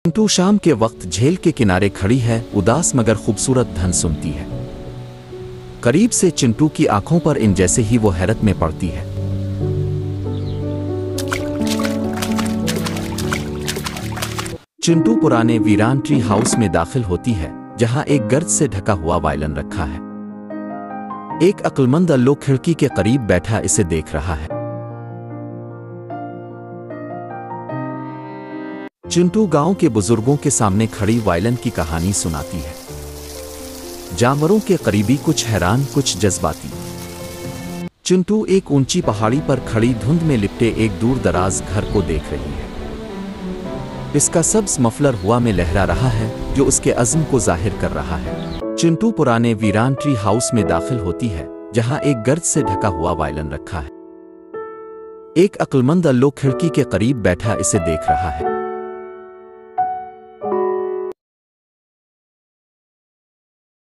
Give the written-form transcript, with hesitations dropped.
चिंटू शाम के वक्त झील के किनारे खड़ी है, उदास मगर खूबसूरत धन सुनती है। करीब से चिंटू की आंखों पर इन जैसे ही वो हैरत में पड़ती है। चिंटू पुराने वीरान ट्री हाउस में दाखिल होती है, जहां एक गर्द से ढका हुआ वायलन रखा है। एक अक्लमंद अल्लो खिड़की के करीब बैठा इसे देख रहा है। चिंटू गांव के बुजुर्गों के सामने खड़ी वायलन की कहानी सुनाती है। जानवरों के करीबी, कुछ हैरान, कुछ जज्बाती। चिंटू एक ऊंची पहाड़ी पर खड़ी धुंध में लिपटे एक दूर दराज घर को देख रही है। इसका सब्ज मफलर हवा में लहरा रहा है, जो उसके अज़्म को जाहिर कर रहा है। चिंटू पुराने वीरान ट्री हाउस में दाखिल होती है, जहां एक गर्द से ढका हुआ वायलन रखा है। एक अक्लमंद अल्लो खिड़की के करीब बैठा इसे देख रहा है।